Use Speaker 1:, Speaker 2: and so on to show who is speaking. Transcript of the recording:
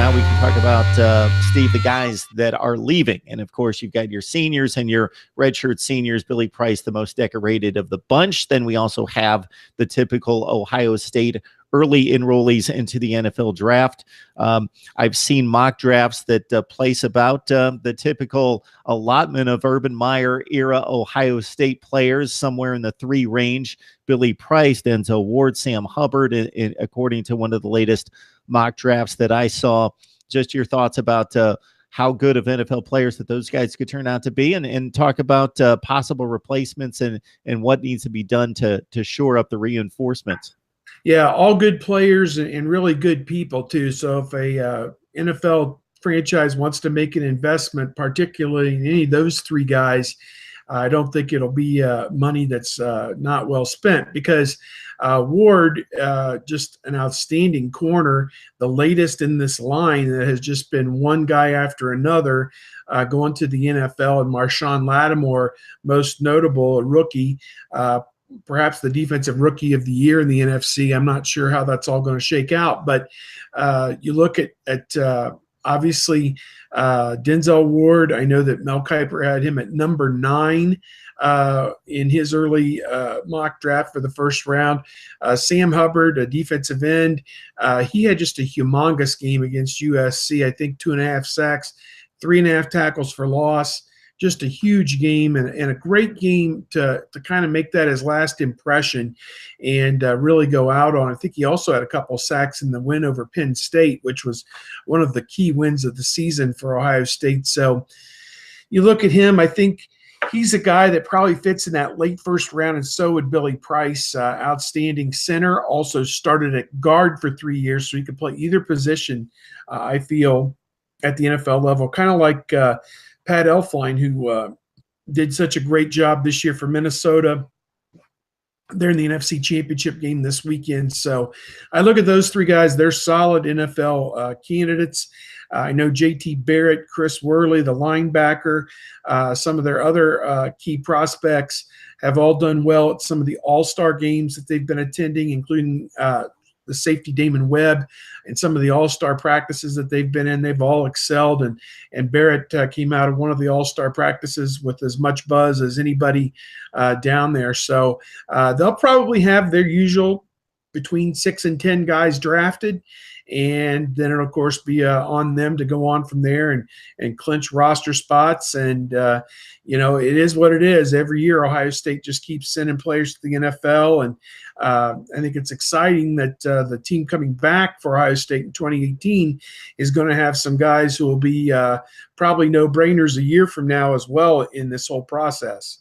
Speaker 1: now we can talk about, Steve, the guys that are leaving. And of course, you've got your seniors and your redshirt seniors. Billy Price, the most decorated of the bunch. Then we also have the typical Ohio State early enrollees into the NFL draft. I've seen mock drafts that place about the typical allotment of Urban Meyer era Ohio State players somewhere in the 3 range. Billy Price, Denzel Ward, Sam Hubbard, according to one of the latest mock drafts that I saw. Just your thoughts about how good of NFL players that those guys could turn out to be, and talk about possible replacements and what needs to be done to shore up the reinforcements.
Speaker 2: Yeah, all good players and really good people too. So if a NFL franchise wants to make an investment, particularly in any of those 3 guys, I don't think it'll be money that's not well spent, because Ward, just an outstanding corner, the latest in this line that has just been one guy after another going to the NFL, and Marshawn Lattimore, most notable, a rookie, perhaps the defensive rookie of the year in the NFC. I'm not sure how that's all going to shake out, but you look at obviously Denzel Ward. I know that Mel Kiper had him at number 9 in his early mock draft for the first round. Sam Hubbard, a defensive end, he had just a humongous game against USC. I think 2.5 sacks, 3.5 tackles for loss. Just a huge game and a great game to kind of make that his last impression and really go out on. I think he also had a couple sacks in the win over Penn State, which was one of the key wins of the season for Ohio State. So you look at him, I think he's a guy that probably fits in that late first round, and so would Billy Price. Outstanding center, also started at guard for 3 years, so he could play either position, I feel, at the NFL level, kind of like Pat Elflein, who did such a great job this year for Minnesota. They're in the NFC Championship game this weekend. So I look at those 3 guys. They're solid NFL candidates. I know J.T. Barrett, Chris Worley, the linebacker, some of their other key prospects have all done well at some of the all-star games that they've been attending, including the safety Damon Webb, and some of the all-star practices that they've been in. They've all excelled, and Barrett came out of one of the all-star practices with as much buzz as anybody down there. So they'll probably have their usual between 6 and 10 guys drafted, and then it'll of course be on them to go on from there and clinch roster spots. And it is what it is. Every year Ohio State just keeps sending players to the NFL, and I think it's exciting that the team coming back for Ohio State in 2018 is going to have some guys who will be probably no-brainers a year from now as well in this whole process.